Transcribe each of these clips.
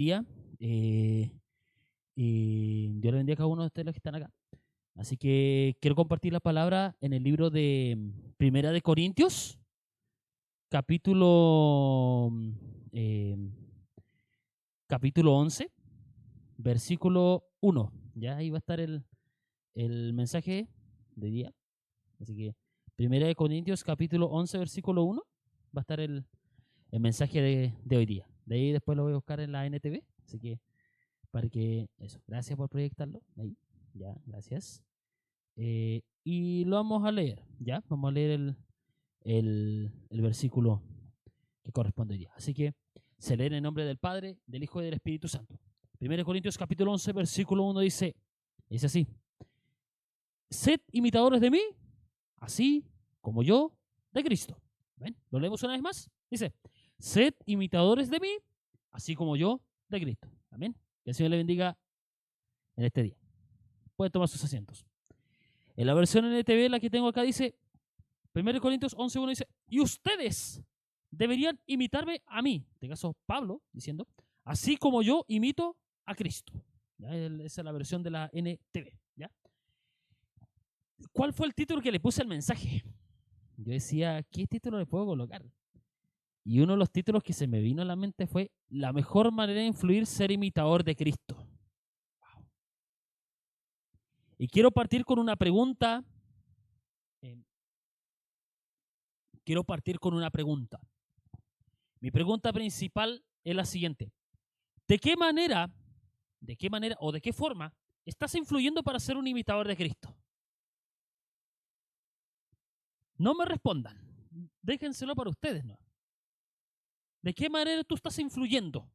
día. Y Dios le bendiga a cada uno de ustedes los que están acá. Así que quiero compartir la palabra en el libro de Primera de Corintios, capítulo 11, versículo 1. Ya ahí va a estar el mensaje de día. Así que Primera de Corintios, capítulo 11, versículo 1, va a estar el mensaje de hoy día. De ahí después lo voy a buscar en la NTV. Así que para que eso, gracias por proyectarlo. Ahí, ya, gracias. Y lo vamos a leer, ¿ya? Vamos a leer el versículo que corresponde hoy día. Así que se lee en el nombre del Padre, del Hijo y del Espíritu Santo. 1 Corintios capítulo 11, versículo 1 dice así: sed imitadores de mí, así como yo de Cristo. ¿Ven? Lo leemos una vez más. Dice: sed imitadores de mí, así como yo de Cristo. Amén. Que el Señor le bendiga en este día. Pueden tomar sus asientos. En la versión NTV, la que tengo acá, dice 1 Corintios 11:1 dice: y ustedes deberían imitarme a mí, en este caso Pablo, diciendo, así como yo imito a Cristo. ¿Ya? Esa es la versión de la NTV. ¿Ya? ¿Cuál fue el título que le puse al mensaje? Yo decía, ¿qué título le puedo colocar? Y uno de los títulos que se me vino a la mente fue: la mejor manera de influir, ser imitador de Cristo. Wow. Y quiero partir con una pregunta. Mi pregunta principal es la siguiente: ¿de qué manera o de qué forma estás influyendo para ser un imitador de Cristo? No me respondan, déjenselo para ustedes, ¿no? ¿De qué manera tú estás influyendo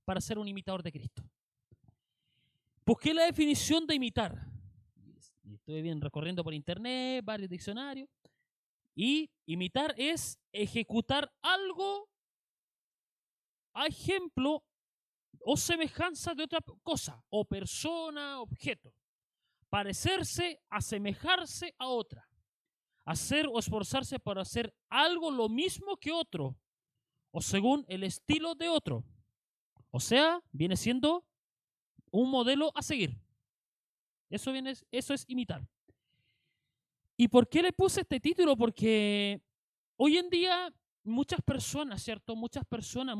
para ser un imitador de Cristo? Busqué la definición de imitar. Estuve bien recorriendo por internet, varios diccionarios. Y imitar es ejecutar algo a ejemplo o semejanza de otra cosa, o persona, objeto. Parecerse, asemejarse a otra. Hacer o esforzarse para hacer algo lo mismo que otro, o según el estilo de otro. O sea, viene siendo un modelo a seguir. Eso es imitar. ¿Y por qué le puse este título? Porque hoy en día muchas personas, ¿cierto? Muchas personas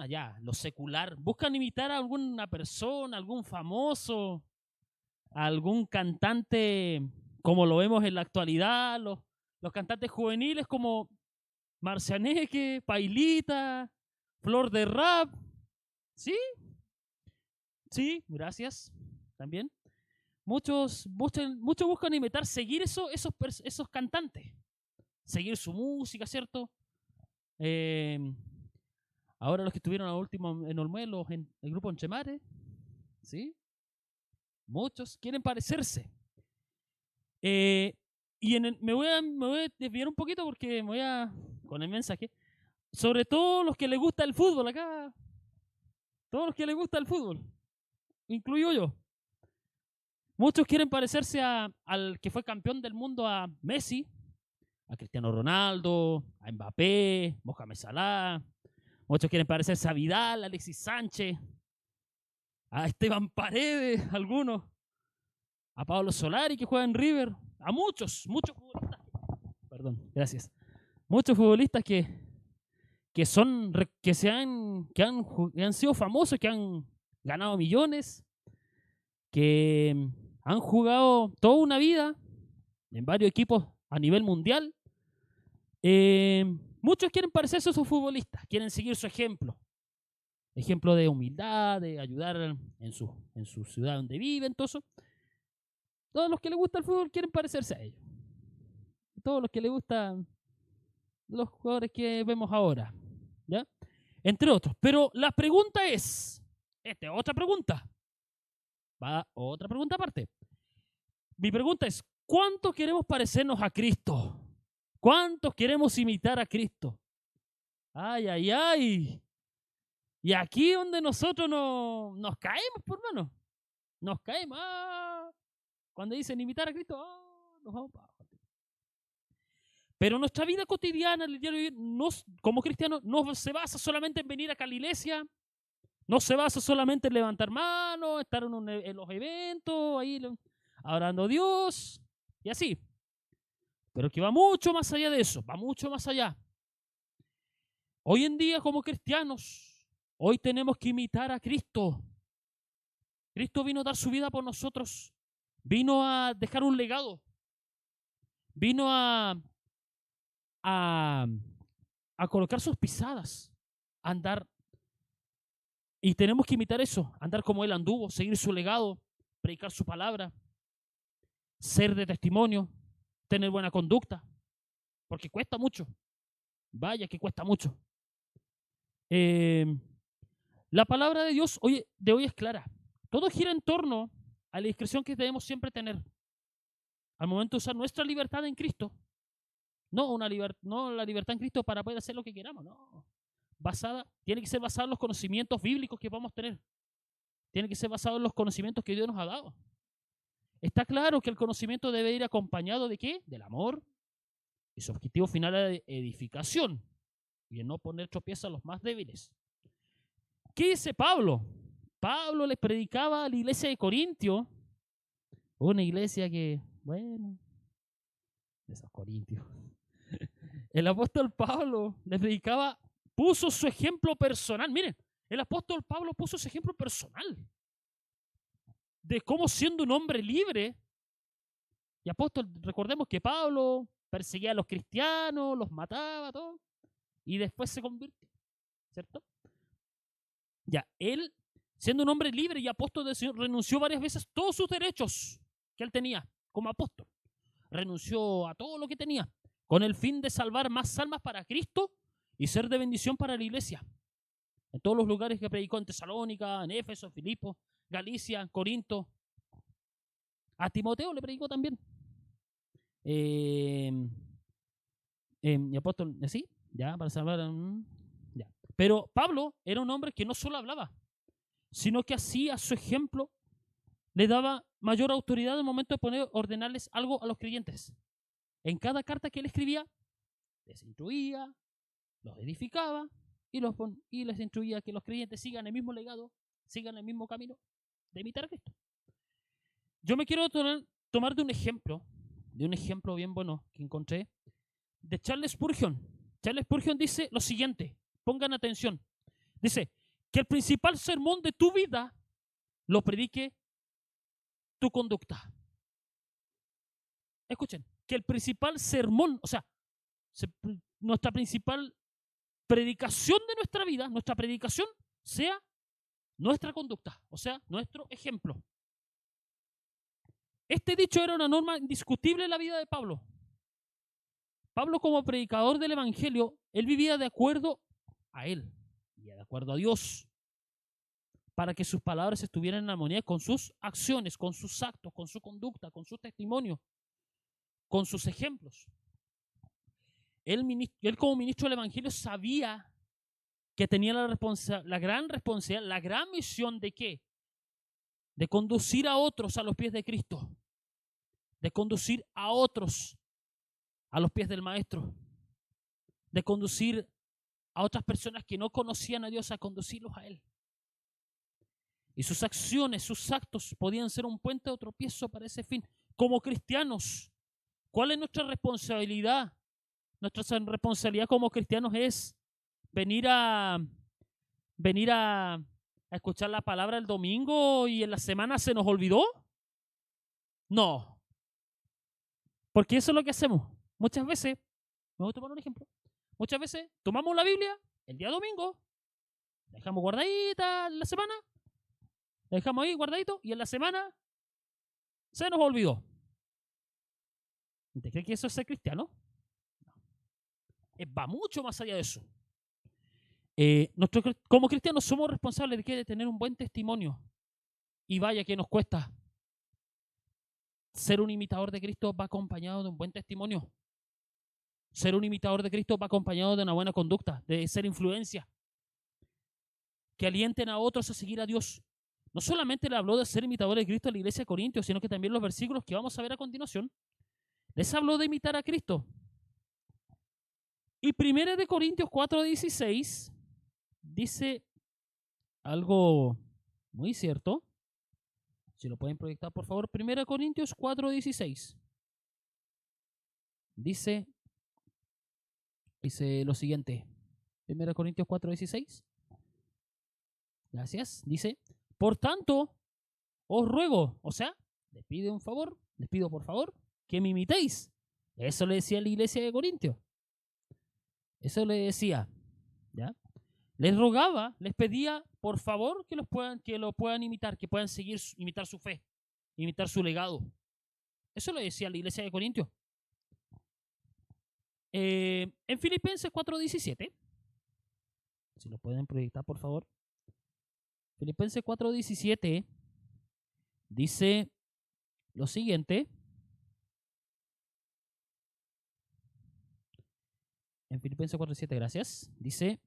ya, lo secular, buscan imitar a alguna persona, algún famoso, a algún cantante, como lo vemos en la actualidad, los cantantes juveniles como Marcianeque, Pailita, Flor de Rap. ¿Sí? Sí, gracias. También. Muchos buscan imitar, seguir esos cantantes. Seguir su música, ¿cierto? Ahora los que estuvieron al último en Olmuelo, en el grupo Enchemare, ¿sí? Muchos quieren parecerse. Y me voy a desviar un poquito porque me voy con el mensaje. Sobre todo los que les gusta el fútbol acá. Todos los que les gusta el fútbol. Incluyo yo. Muchos quieren parecerse al que fue campeón del mundo, a Messi, a Cristiano Ronaldo, a Mbappé, Mohamed Salah. Muchos quieren parecerse a Vidal, a Alexis Sánchez, a Esteban Paredes, algunos, a Pablo Solari que juega en River, a muchos futbolistas. Perdón, gracias. Muchos futbolistas que han sido famosos, que han ganado millones, que han jugado toda una vida en varios equipos a nivel mundial. Muchos quieren parecerse a esos futbolistas, quieren seguir su ejemplo de humildad, de ayudar en su ciudad donde viven, todo eso. Todos los que les gusta el fútbol quieren parecerse a ellos. Todos los que les gustan los jugadores que vemos ahora, ¿ya? Entre otros. Pero la pregunta es, otra pregunta. Va otra pregunta aparte. Mi pregunta es: ¿cuántos queremos parecernos a Cristo? ¿Cuántos queremos imitar a Cristo? Ay, ay, ay. Y aquí donde nosotros nos caemos, por mano. Nos caemos. Cuando dicen imitar a Cristo, nos vamos para abajo. Pero nuestra vida cotidiana, el diario vivir, como cristianos, no se basa solamente en venir acá a la iglesia, No se basa solamente en levantar manos, estar en los eventos, ahí adorando a Dios y así. Pero que va mucho más allá de eso, va mucho más allá. Hoy en día como cristianos, hoy tenemos que imitar a Cristo. Cristo vino a dar su vida por nosotros, vino a dejar un legado, vino a, a colocar sus pisadas, a andar. Y tenemos que imitar eso, andar como Él anduvo, seguir su legado, predicar su palabra, ser de testimonio, tener buena conducta, porque cuesta mucho. Vaya que cuesta mucho. La palabra de Dios de hoy es clara. Todo gira en torno a la discreción que debemos siempre tener al momento de usar nuestra libertad en Cristo. No la libertad en Cristo para poder hacer lo que queramos, no. Tiene que ser basada en los conocimientos bíblicos que vamos a tener. Tiene que ser basado en los conocimientos que Dios nos ha dado. Está claro que el conocimiento debe ir acompañado ¿de qué? Del amor. Y su objetivo final es de edificación y de no poner tropiezo a los más débiles. ¿Qué dice Pablo? Pablo les predicaba a la iglesia de Corintio, una iglesia que, bueno, de esos corintios. El apóstol Pablo les predicaba, puso su ejemplo personal. Miren, el apóstol Pablo puso su ejemplo personal de cómo siendo un hombre libre, y apóstol, recordemos que Pablo perseguía a los cristianos, los mataba, todo, y después se convirtió, ¿cierto? Ya, él, siendo un hombre libre y apóstol del Señor, renunció varias veces todos sus derechos que él tenía como apóstol. Renunció a todo lo que tenía con el fin de salvar más almas para Cristo y ser de bendición para la iglesia. En todos los lugares que predicó, en Tesalónica, en Éfeso, en Filipo, Galicia, Corinto. A Timoteo le predicó también. Y apóstol, ¿sí? Ya, para salvar. Ya. Pero Pablo era un hombre que no solo hablaba, sino que hacía su ejemplo, le daba mayor autoridad en el momento de ordenarles algo a los creyentes. En cada carta que él escribía, les instruía, los edificaba y les instruía que los creyentes sigan el mismo legado, sigan el mismo camino de imitar a Cristo. Yo me quiero tomar de un ejemplo bien bueno que encontré, de Charles Spurgeon. Charles Spurgeon dice lo siguiente, pongan atención. Dice que el principal sermón de tu vida lo predique tu conducta. Escuchen, que el principal sermón, o sea, nuestra principal predicación de nuestra vida, nuestra predicación sea nuestra conducta, o sea, nuestro ejemplo. Este dicho era una norma indiscutible en la vida de Pablo. Pablo, como predicador del Evangelio, él vivía de acuerdo a él, y de acuerdo a Dios, para que sus palabras estuvieran en armonía con sus acciones, con sus actos, con su conducta, con su testimonio, con sus ejemplos. Él como ministro del Evangelio sabía que tenía la gran responsabilidad, la gran misión de ¿qué? De conducir a otros a los pies de Cristo, de conducir a otros a los pies del Maestro, de conducir a otras personas que no conocían a Dios, a conducirlos a Él. Y sus acciones, sus actos podían ser un puente de tropiezo para ese fin. Como cristianos, ¿cuál es nuestra responsabilidad? Nuestra responsabilidad como cristianos es venir a escuchar la palabra el domingo y en la semana se nos olvidó. No. Porque eso es lo que hacemos. Muchas veces, me voy a tomar un ejemplo. Muchas veces tomamos la Biblia el día domingo, la dejamos guardadita en la semana, la dejamos ahí guardadito y en la semana se nos olvidó. ¿Te crees que eso es ser cristiano? No. Va mucho más allá de eso. Como cristianos somos responsables de tener un buen testimonio. Y vaya que nos cuesta. Ser un imitador de Cristo va acompañado de un buen testimonio. Ser un imitador de Cristo va acompañado de una buena conducta, de ser influencia. Que alienten a otros a seguir a Dios. No solamente le habló de ser imitador de Cristo a la iglesia de Corintios, sino que también los versículos que vamos a ver a continuación, les habló de imitar a Cristo. Y 1 Corintios 4:16 dice algo muy cierto. Si lo pueden proyectar, por favor. 1 Corintios 4:16. Dice lo siguiente. 1 Corintios 4:16. Gracias. Dice, por tanto, os ruego, o sea, les pido por favor, que me imitéis. Eso le decía a la iglesia de Corintios. Eso le decía, ¿ya? Les rogaba, les pedía, por favor, que lo puedan imitar, que puedan imitar su fe, imitar su legado. Eso le decía a la iglesia de Corintios. En Filipenses 4:17, si lo pueden proyectar, por favor. Filipenses 4:17 dice lo siguiente. En Filipenses 4:17, gracias. Dice,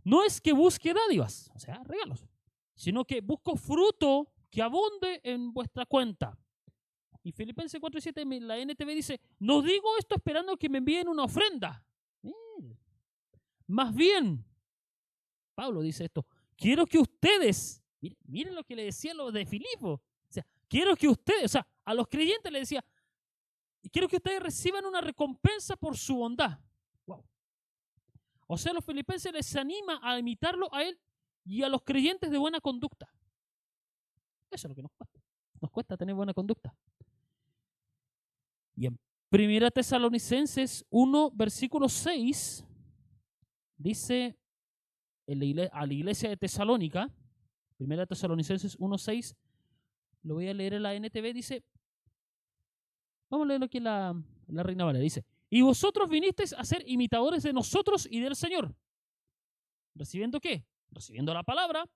no es que busque dádivas, o sea, regalos, sino que busco fruto que abunde en vuestra cuenta. Y Filipenses 4:7, la NTV dice, no digo esto esperando que me envíen una ofrenda. Más bien, Pablo dice esto, quiero que ustedes, miren lo que le decía a los de Filipo, o sea, quiero que ustedes, o sea, a los creyentes le decía, quiero que ustedes reciban una recompensa por su bondad. Wow. O sea, a los filipenses les anima a imitarlo a él y a los creyentes de buena conducta. Eso es lo que nos cuesta. Nos cuesta tener buena conducta. Y en 1 Tesalonicenses 1, versículo 6, dice a la iglesia de Tesalónica, 1 Tesalonicenses 1, 6, lo voy a leer en la NTV, dice, vamos a leerlo aquí en la Reina Valera, dice, y vosotros vinisteis a ser imitadores de nosotros y del Señor. ¿Recibiendo qué? Recibiendo la palabra,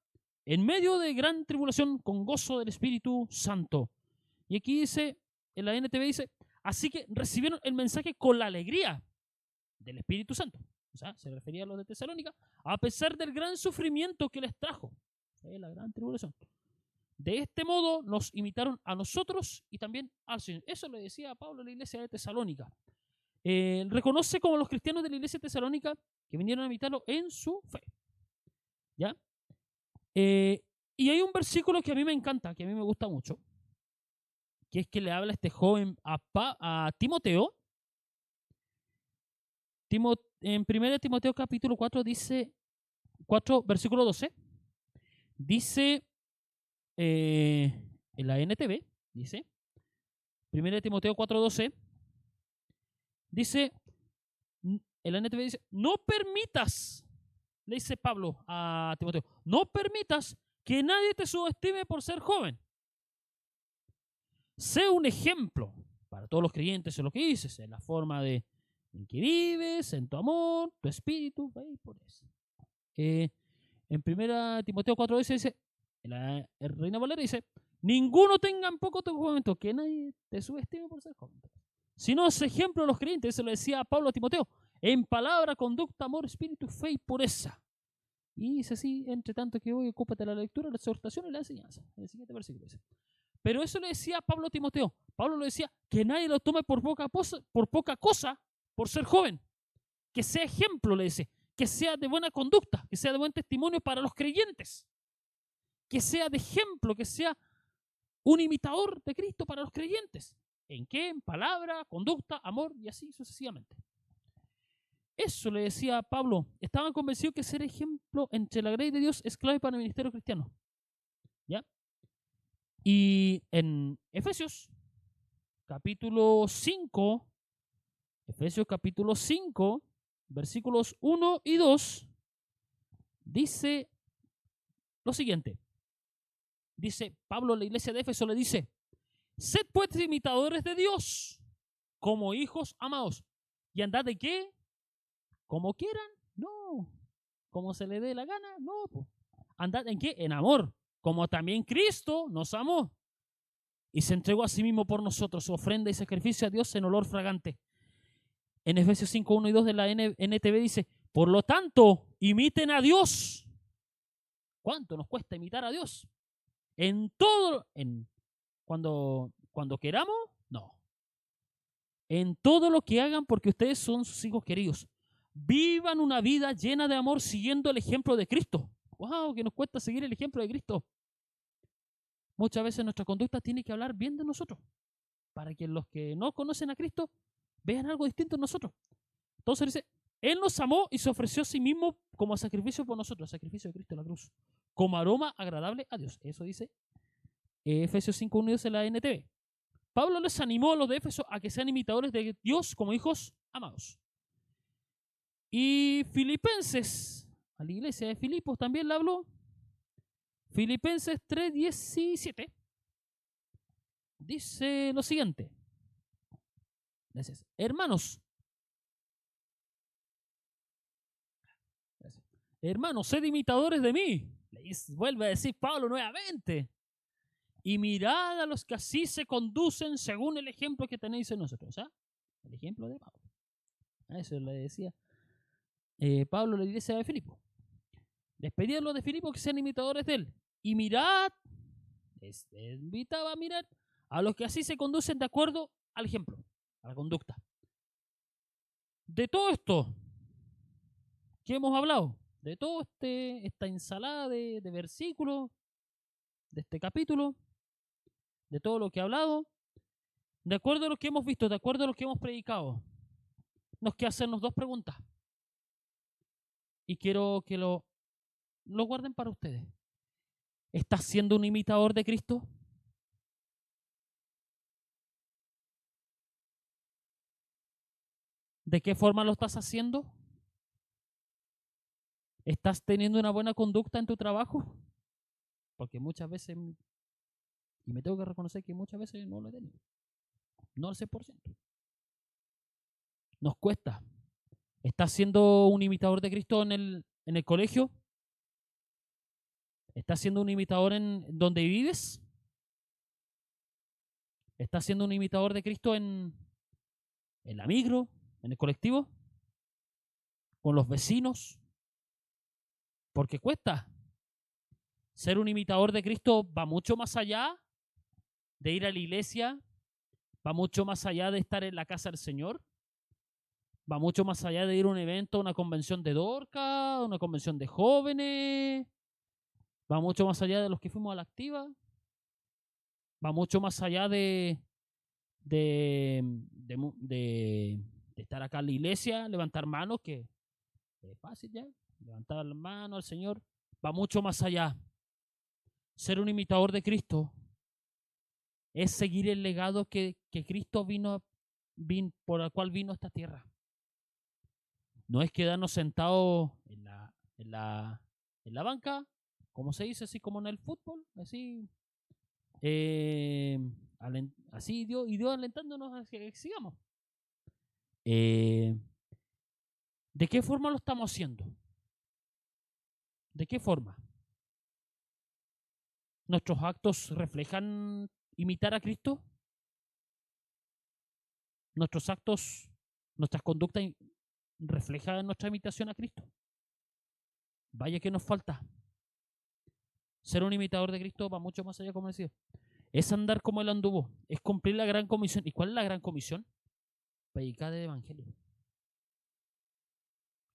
en medio de gran tribulación, con gozo del Espíritu Santo. Y aquí dice, en la NTV dice, así que recibieron el mensaje con la alegría del Espíritu Santo. O sea, se refería a los de Tesalónica, a pesar del gran sufrimiento que les trajo, la gran tribulación. De este modo nos imitaron a nosotros y también al Señor. Eso le decía a Pablo a la iglesia de Tesalónica. Reconoce como los cristianos de la iglesia de Tesalónica que vinieron a imitarlo en su fe. ¿Ya? Y hay un versículo que a mí me encanta, que a mí me gusta mucho, que es que le habla este joven a Timoteo. En 1 Timoteo capítulo 4 dice, 4 versículo 12, dice en la NTV, dice, 1 Timoteo 4:12, dice, en la NTV dice, no permitas, le dice Pablo a Timoteo, no permitas que nadie te subestime por ser joven. Sé un ejemplo para todos los creyentes en lo que dices, en la forma en que vives, en tu amor, tu espíritu, por eso. En 1 Timoteo 4:12 dice, la Reina Valera dice, ninguno tenga en poco tu juventud, que nadie te subestime por ser joven, sino es ejemplo de los creyentes. Eso lo decía Pablo a Timoteo, en palabra, conducta, amor, espíritu, fe y pureza. Y dice así, entre tanto que hoy ocúpate la lectura, la exhortación y la enseñanza. En el siguiente versículo dice, pero eso le decía Pablo a Timoteo. Pablo le decía que nadie lo tome por poca cosa por ser joven. Que sea ejemplo, le dice, que sea de buena conducta, que sea de buen testimonio para los creyentes, que sea de ejemplo, que sea un imitador de Cristo para los creyentes. ¿En qué? En palabra, conducta, amor y así sucesivamente. Eso le decía Pablo. Estaban convencidos que ser ejemplo entre la gracia de Dios es clave para el ministerio cristiano. ¿Ya? Y en Efesios capítulo 5, versículos 1 y 2, dice lo siguiente. Dice Pablo a la iglesia de Éfeso, le dice, sed pues imitadores de Dios, como hijos amados. ¿Y andad de qué? ¿Como quieran? No. ¿Como se le dé la gana? No. ¿Andad en qué? En amor. Como también Cristo nos amó y se entregó a sí mismo por nosotros, ofrenda y sacrificio a Dios en olor fragante. En Efesios 5, 1 y 2 de la NTV dice, por lo tanto, imiten a Dios. ¿Cuánto nos cuesta imitar a Dios? En todo, cuando queramos, no. En todo lo que hagan, porque ustedes son sus hijos queridos. Vivan una vida llena de amor siguiendo el ejemplo de Cristo. ¡Wow! Que nos cuesta seguir el ejemplo de Cristo. Muchas veces nuestra conducta tiene que hablar bien de nosotros, para que los que no conocen a Cristo vean algo distinto en nosotros. Entonces dice, Él nos amó y se ofreció a sí mismo como sacrificio por nosotros, sacrificio de Cristo en la cruz, como aroma agradable a Dios. Eso dice Efesios 5:1 dice la NTV. Pablo les animó a los de Éfeso a que sean imitadores de Dios como hijos amados. Y Filipenses, a la iglesia de Filipos también le habló. Filipenses 3:17 dice lo siguiente. Gracias. Hermanos, sed imitadores de mí. Vuelve a decir Pablo nuevamente. Y mirad a los que así se conducen según el ejemplo que tenéis en nosotros. O sea, el ejemplo de Pablo. A eso le decía Pablo, la iglesia de Filipo. Despedid a los de Filipo que sean imitadores de él. Y mirad, les invitaba a mirar a los que así se conducen de acuerdo al ejemplo, a la conducta. De todo esto que hemos hablado, de toda esta ensalada de versículos, de este capítulo, de todo lo que he hablado, de acuerdo a lo que hemos visto, de acuerdo a lo que hemos predicado, nos queda hacernos dos preguntas. Y quiero que lo guarden para ustedes. ¿Estás siendo un imitador de Cristo? ¿De qué forma lo estás haciendo? ¿Estás teniendo una buena conducta en tu trabajo? Porque muchas veces, y me tengo que reconocer que muchas veces no lo he tenido. No al 100%. Nos cuesta. ¿Estás siendo un imitador de Cristo en el colegio? ¿Estás siendo un imitador en donde vives? ¿Estás siendo un imitador de Cristo en la micro, en el colectivo, con los vecinos? Porque cuesta. Ser un imitador de Cristo va mucho más allá de ir a la iglesia, va mucho más allá de estar en la casa del Señor, va mucho más allá de ir a un evento, una convención de Dorca, una convención de jóvenes, va mucho más allá de los que fuimos a la activa, va mucho más allá de estar acá en la iglesia, levantar manos, que es fácil ya, levantar las manos al Señor, va mucho más allá. Ser un imitador de Cristo es seguir el legado que Cristo por el cual vino a esta tierra. No es quedarnos sentados en la banca, como se dice, así como en el fútbol, así, así Dios alentándonos a que sigamos. ¿De qué forma lo estamos haciendo? ¿De qué forma? ¿Nuestros actos reflejan imitar a Cristo? ¿Nuestros actos, nuestras conductas reflejan nuestra imitación a Cristo? Vaya que nos falta. Ser un imitador de Cristo va mucho más allá, como decía. Es andar como Él anduvo, es cumplir la gran comisión. ¿Y cuál es la gran comisión? Predicar el Evangelio.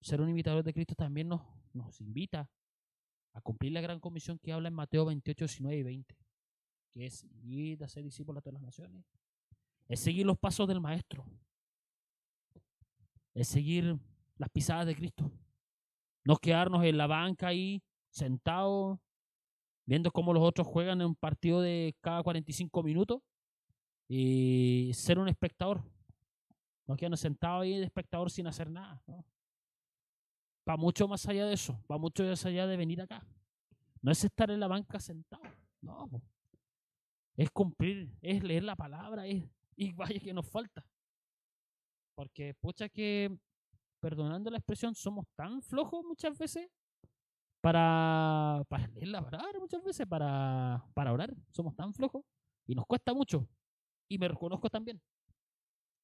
Ser un imitador de Cristo también nos invita a cumplir la gran comisión que habla en Mateo 28, 19 y 20, que es ir a ser discípulos a todas las naciones. Es seguir los pasos del Maestro. Es seguir las pisadas de Cristo. No quedarnos en la banca ahí, sentados, viendo cómo los otros juegan en un partido de cada 45 minutos y ser un espectador. No quedarnos sentados ahí de espectador sin hacer nada, ¿no? Va mucho más allá de eso, va mucho más allá de venir acá. No es estar en la banca sentado, no. Es cumplir, es leer la palabra, y vaya que nos falta. Porque, pucha, que, perdonando la expresión, somos tan flojos muchas veces para leer la palabra, muchas veces para orar. Somos tan flojos y nos cuesta mucho. Y me reconozco también.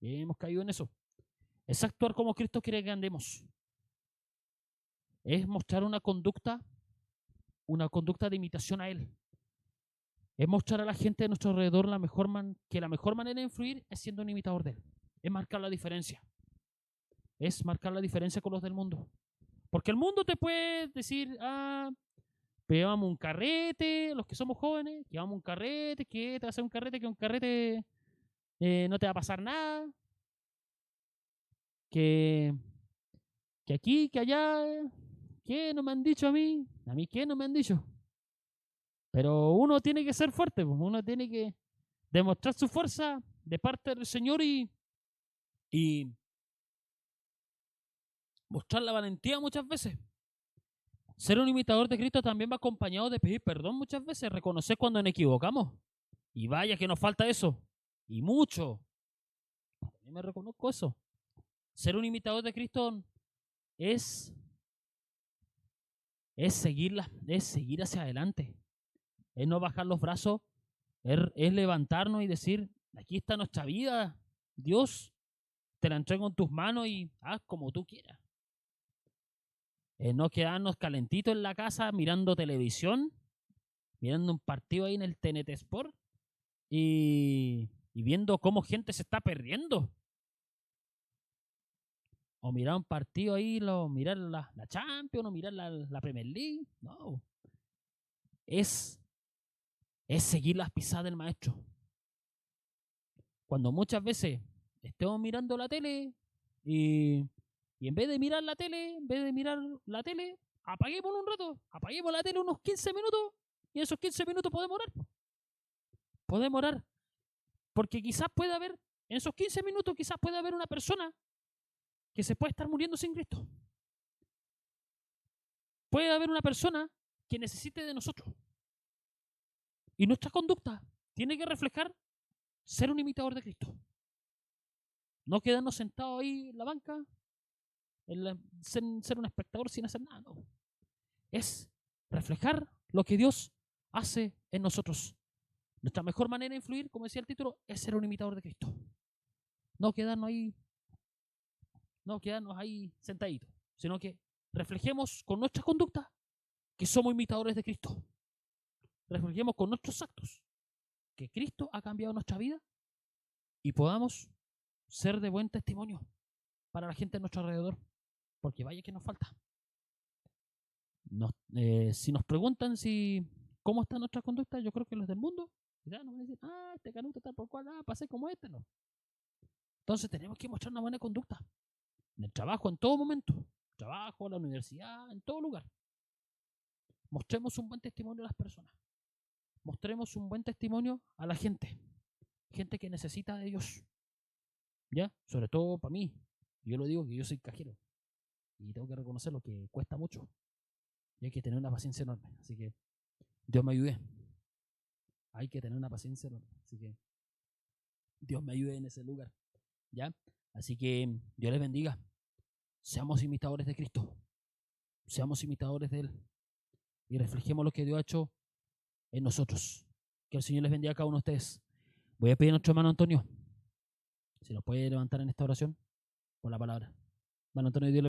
Y hemos caído en eso. Es actuar como Cristo quiere que andemos. Es mostrar una conducta de imitación a Él. Es mostrar a la gente de nuestro alrededor que la mejor manera de influir es siendo un imitador de Él. Es marcar la diferencia. Es marcar la diferencia con los del mundo. Porque el mundo te puede decir, pero llevamos un carrete, los que somos jóvenes, llevamos un carrete, que te va a hacer un carrete, que un carrete no te va a pasar nada, que aquí, que allá, ¿qué no me han dicho a mí? ¿A mí qué no me han dicho? Pero uno tiene que ser fuerte, uno tiene que demostrar su fuerza de parte del Señor y mostrar la valentía muchas veces. Ser un imitador de Cristo también va acompañado de pedir perdón muchas veces, reconocer cuando nos equivocamos. Y vaya que nos falta eso. Y mucho. Yo me reconozco eso. Ser un imitador de Cristo es seguir hacia adelante. Es no bajar los brazos, es levantarnos y decir, aquí está nuestra vida, Dios, te la entrego en tus manos y haz como tú quieras. No quedarnos calentitos en la casa mirando televisión, mirando un partido ahí en el TNT Sport y viendo cómo gente se está perdiendo. O mirar un partido ahí, mirar la Champions, o mirar la Premier League. No. Es seguir las pisadas del maestro. Cuando muchas veces estemos mirando la tele y en vez de mirar la tele, apaguémoslo un rato, apaguemos la tele unos 15 minutos y en esos 15 minutos podemos orar. Podemos orar. Porque quizás pueda haber, en esos 15 minutos, quizás pueda haber una persona que se puede estar muriendo sin Cristo. Puede haber una persona que necesite de nosotros. Y nuestra conducta tiene que reflejar ser un imitador de Cristo. No quedarnos sentados ahí en la banca, ser un espectador sin hacer nada. No. Es reflejar lo que Dios hace en nosotros. Nuestra mejor manera de influir, como decía el título, es ser un imitador de Cristo. No quedarnos ahí sentaditos, sino que reflejemos con nuestra conducta que somos imitadores de Cristo. Reflejemos con nuestros actos que Cristo ha cambiado nuestra vida y podamos ser de buen testimonio para la gente a nuestro alrededor, porque vaya que nos falta. Si nos preguntan cómo está nuestra conducta, yo creo que los del mundo ya nos van a decir, este canuto está por cual, pasé como este, no. Entonces tenemos que mostrar una buena conducta en el trabajo, en todo momento, trabajo, la universidad, en todo lugar. Mostremos un buen testimonio a las personas. Mostremos un buen testimonio a la gente que necesita de Dios. ¿Ya? Sobre todo para mí. Yo lo digo que yo soy cajero y tengo que reconocer lo que cuesta mucho. Y hay que tener una paciencia enorme. Así que Dios me ayude. Hay que tener una paciencia enorme. Así que Dios me ayude en ese lugar. ¿Ya? Así que Dios les bendiga. Seamos imitadores de Cristo. Seamos imitadores de Él. Y reflejemos lo que Dios ha hecho en nosotros. Que el Señor les bendiga a cada uno de ustedes. Voy a pedir a nuestro hermano Antonio si nos puede levantar en esta oración por la palabra. Hermano Antonio, Dios